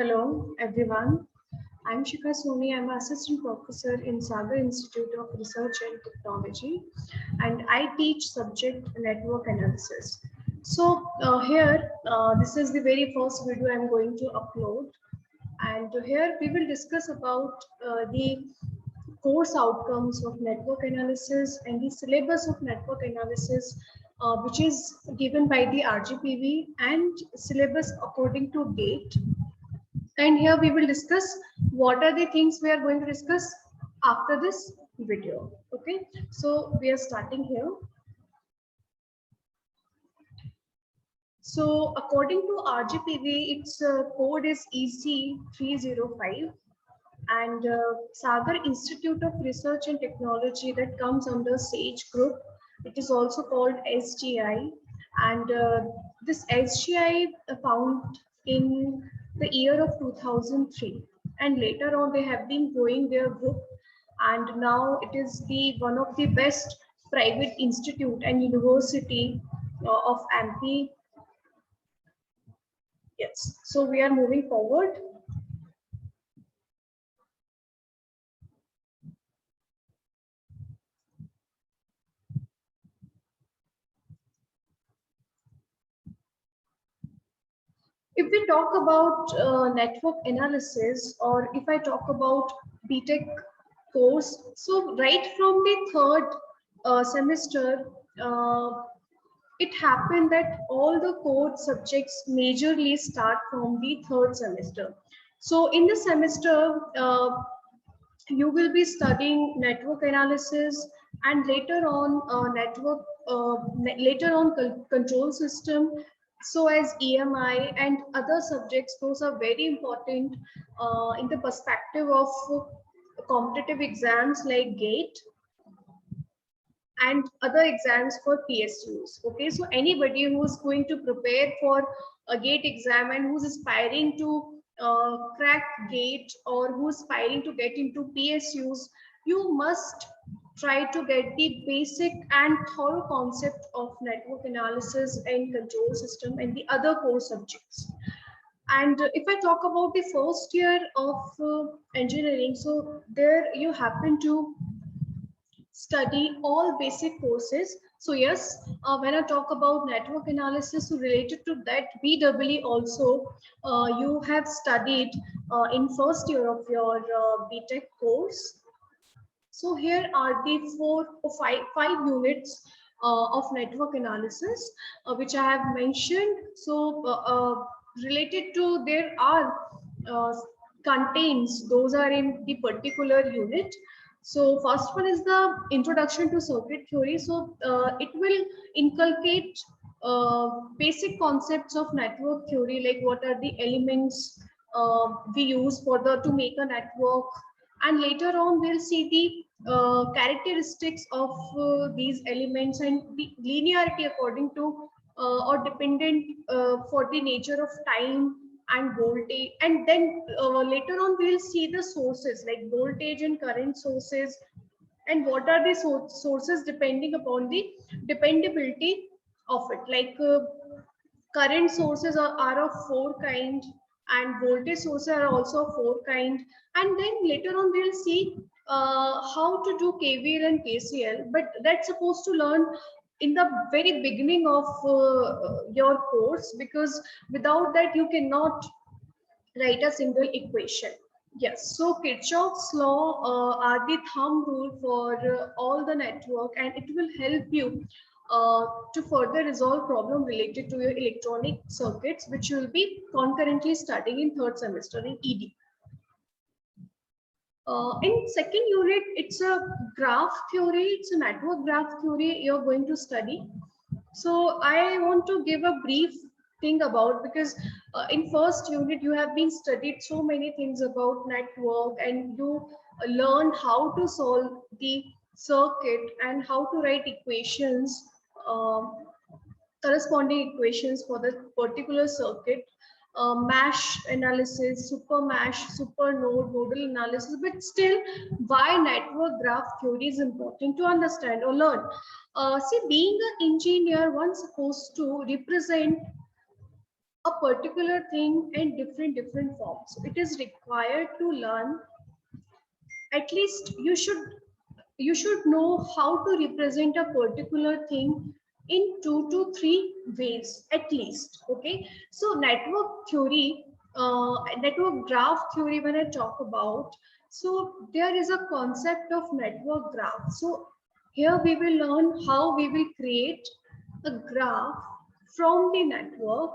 Hello, everyone. I'm Shikha Soni. I'm an assistant professor in Sagar Institute of Research and Technology, and I teach subject network analysis. This is the very first video I'm going to upload, and here we will discuss about the course outcomes of network analysis and the syllabus of network analysis, which is given by the RGPV and syllabus according to GATE. And here we will discuss what are the things we are going to discuss after this video. Okay, so we are starting here. So according to RGPV, its code is EC305, and Sagar Institute of Research and Technology, that comes under SAGE group. It is also called SGI, and this SGI found in the year of 2003, and later on they have been growing their group, and now it is the one of the best private institute and university of MP. Yes, so we are moving forward. If we talk about network analysis, or if I talk about BTech course, so right from the third semester, it happened that all the core subjects majorly start from the third semester. So in the semester, you will be studying network analysis, and later on control system, so as EMI and other subjects. Those are very important in the perspective of competitive exams like GATE and other exams for PSUs. Okay, so anybody who is going to prepare for a GATE exam and who's aspiring to crack GATE, or who's aspiring to get into PSUs, you must try to get the basic and thorough concept of network analysis and control system and the other core subjects. And if I talk about the first year of engineering, so there you happen to study all basic courses. So yes, when I talk about network analysis, so related to that, BEE also you have studied in first year of your BTech course. So here are the five units of network analysis, which I have mentioned. So related to, there are contains, those are in the particular unit. So first one is the introduction to circuit theory. So it will inculcate basic concepts of network theory, like what are the elements we use for the to make a network, and later on we'll see the characteristics of these elements and the linearity according to or dependent for the nature of time and voltage. And then later on we'll see the sources like voltage and current sources, and what are the sources depending upon the dependability of it. Like current sources are of four kind, and voltage sources are also of four kind. And then later on we'll see how to do KVL and KCL, but that's supposed to learn in the very beginning of your course, because without that you cannot write a single equation. Yes, so Kirchhoff's law are the thumb rule for all the network, and it will help you to further resolve problem related to your electronic circuits, which you will be concurrently studying in third semester in ED. In second unit, it's a graph theory. It's a network graph theory you're going to study. So I want to give a brief thing about, because in first unit you have been studied so many things about network, and you learn how to solve the circuit and how to write equations, corresponding equations for the particular circuit, mesh analysis, super mesh, super node, nodal analysis. But still, why network graph theory is important to understand or learn? See, being an engineer, one's supposed to represent a particular thing in different forms. So it is required to learn, at least you should know how to represent a particular thing in 2 to 3 ways at least. Okay, so network theory, network graph theory, when I talk about, so there is a concept of network graph. So here we will learn how we will create a graph from the network,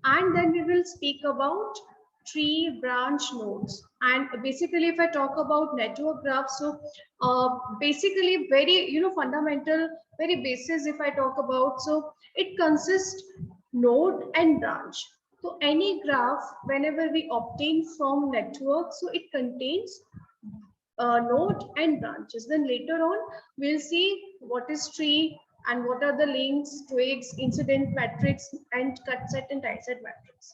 and then we will speak about tree, branch, nodes. And basically if I talk about network graph, so basically very fundamental, very basis if I talk about, so it consists node and branch. So any graph whenever we obtain from network, so it contains node and branches. Then later on we'll see what is tree and what are the links, twigs, incident matrix, and cut set and tie set matrix.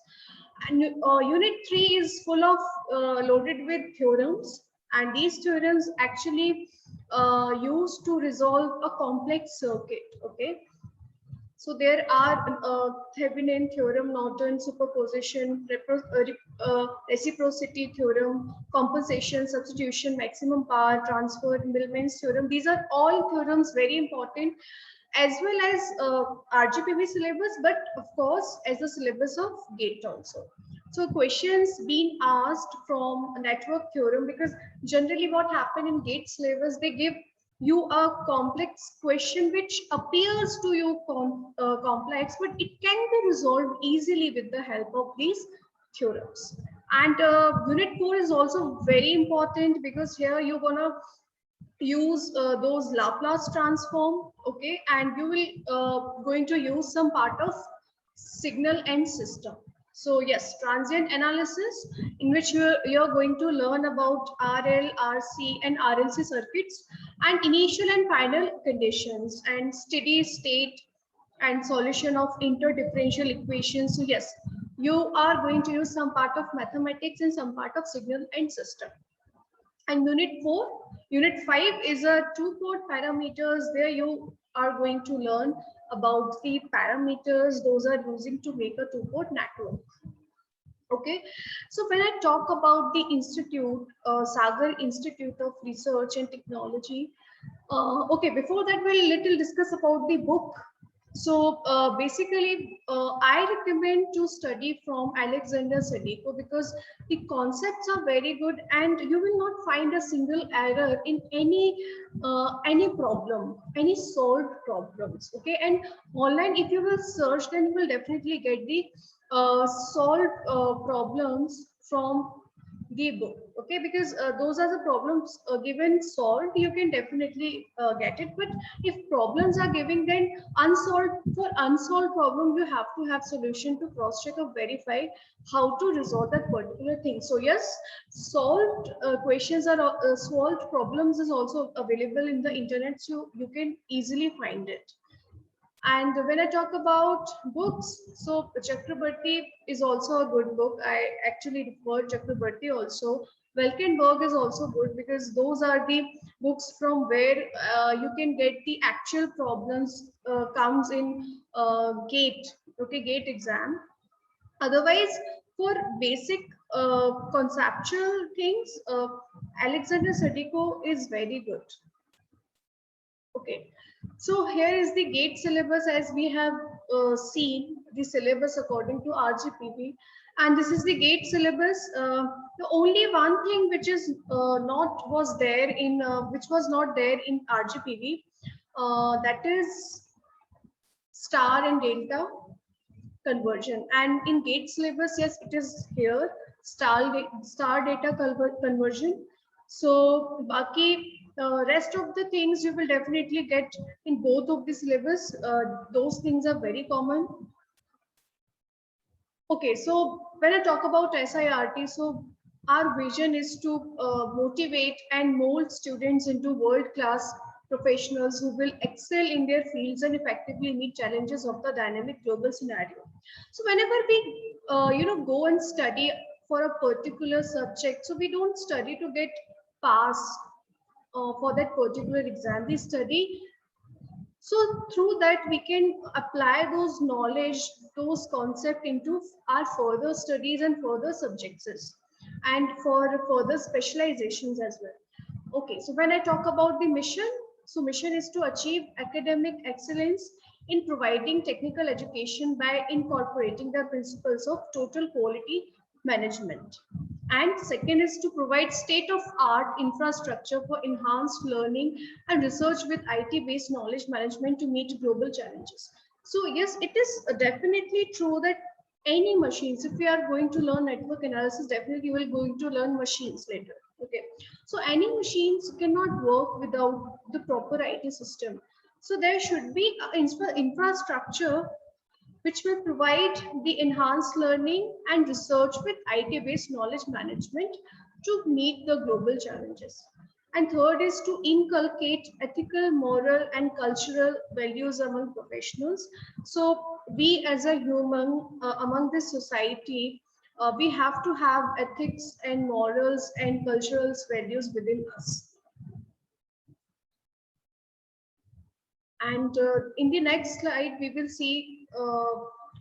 And unit 3 is full of loaded with theorems, and these theorems actually used to resolve a complex circuit. Okay, so there are Thevenin theorem, Norton superposition, reciprocity theorem, compensation, substitution, maximum power transfer, Millman's theorem. These are all theorems very important, as well as RGPV syllabus, but of course as the syllabus of GATE also. So questions being asked from a network theorem, because generally what happen in GATE syllabus, they give you a complex question which appears to you complex, but it can be resolved easily with the help of these theorems. And unit 4 is also very important, because here you're gonna use those Laplace transform. Okay, and you will going to use some part of signal and system. So yes, transient analysis, in which you're going to learn about RL, RC and RLC circuits, and initial and final conditions, and steady state and solution of interdifferential equations. So yes, you are going to use some part of mathematics and some part of signal and system. And unit 5 is a two-port parameters. There you are going to learn about the parameters those are using to make a two-port network. Okay, so when I talk about the institute, Sagar Institute of Research and Technology, okay, before that we'll little discuss about the book. So basically, I recommend to study from Alexander Sadeko, because the concepts are very good and you will not find a single error in any problem, any solved problems. Okay, and online if you will search, then you will definitely get the solved problems from the book. Okay, because those are the problems given solved, you can definitely get it. But if problems are given, then unsolved problem, you have to have solution to cross check or verify how to resolve that particular thing. So yes, solved questions are solved problems is also available in the internet, so you can easily find it. And when I talk about books, so Chakrabarti is also a good book. I actually refer Chakrabarti also. Valkenburg is also good, because those are the books from where you can get the actual problems comes in GATE, okay, GATE exam. Otherwise, for basic conceptual things, Alexander Sadeko is very good. Okay, so here is the GATE syllabus, as we have seen the syllabus according to RGPV, and this is the GATE syllabus. The only one thing which is was not there in RGPV, that is star and delta conversion. And in GATE syllabus, yes, it is here, star data conversion. So Baki, rest of the things you will definitely get in both of the syllabus. Those things are very common. Okay, so when I talk about SIRT, so our vision is to motivate and mold students into world-class professionals who will excel in their fields and effectively meet challenges of the dynamic global scenario. So whenever we go and study for a particular subject, so we don't study to get pass for that particular exam. We study So through that we can apply those knowledge, those concept into our further studies and further subjects and for further specializations as well. Okay, so when I talk about the mission, so mission is to achieve academic excellence in providing technical education by incorporating the principles of total quality management. And second is to provide state of art infrastructure for enhanced learning and research with IT based knowledge management to meet global challenges. So yes, it is definitely true that any machines, if we are going to learn network analysis, definitely we will going to learn machines later. Okay, so any machines cannot work without the proper IT system. So there should be infrastructure which will provide the enhanced learning and research with IT-based knowledge management to meet the global challenges. And third is to inculcate ethical, moral, and cultural values among professionals. So we as a human among this society, we have to have ethics and morals and cultural values within us. And in the next slide, we will see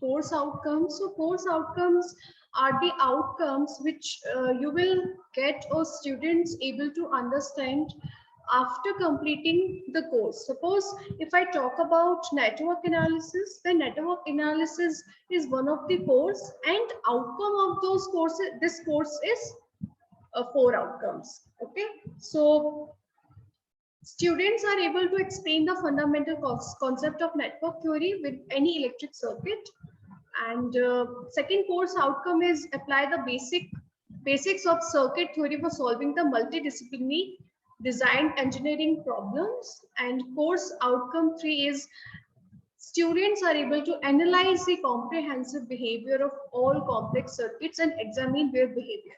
course outcomes. So course outcomes are the outcomes which you will get or students able to understand after completing the course. Suppose if I talk about network analysis, then network analysis is one of the course, and outcome of those courses, this course is 4 outcomes. Okay, so students are able to explain the fundamental concept of network theory with any electric circuit. And second course outcome is apply the basics of circuit theory for solving the multidisciplinary design engineering problems. And course outcome 3 is students are able to analyze the comprehensive behavior of all complex circuits and examine their behavior.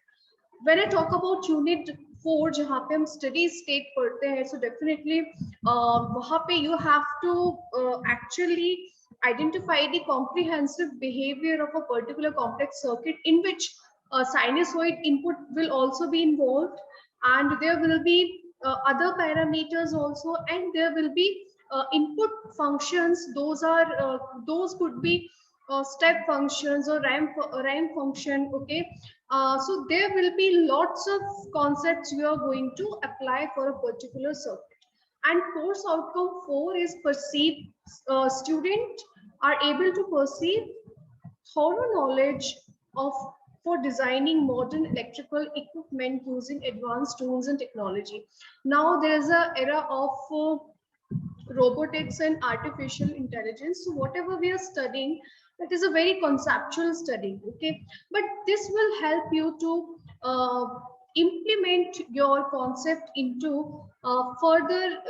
When I talk about unit 4 जहाँ पे हम steady state पढ़ते हैं, so definitely वहाँ पे you have to actually identify the comprehensive behavior of a particular complex circuit in which sinusoid input will also be involved, and there will be other parameters also, and there will be input functions. Those could be step functions or ramp function. Okay, so there will be lots of concepts you are going to apply for a particular circuit. And course outcome 4 is perceive. Student are able to perceive thorough knowledge of for designing modern electrical equipment using advanced tools and technology. Now there is a era of robotics and artificial intelligence. So whatever we are studying, that is a very conceptual study. Okay, but this will help you to implement your concept into further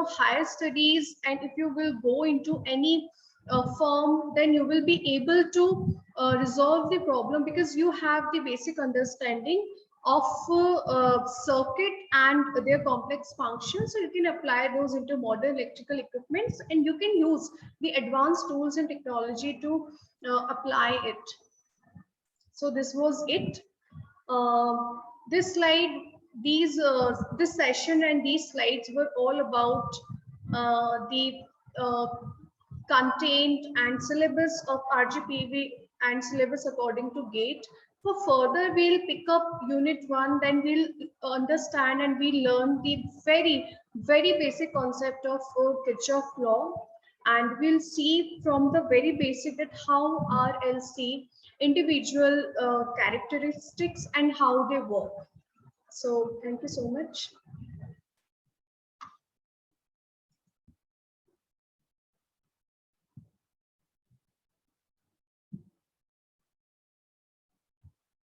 higher studies. And if you will go into any firm, then you will be able to resolve the problem because you have the basic understanding of circuit and their complex functions. So you can apply those into modern electrical equipments, and you can use the advanced tools and technology to apply it. So this was it. This slide, this session and these slides were all about the content and syllabus of RGPV and syllabus according to GATE. For further, we'll pick up unit 1, then we'll understand and we'll learn the very basic concept of Kirchhoff law, and we'll see from the very basic that how RLC individual characteristics and how they work. So thank you so much.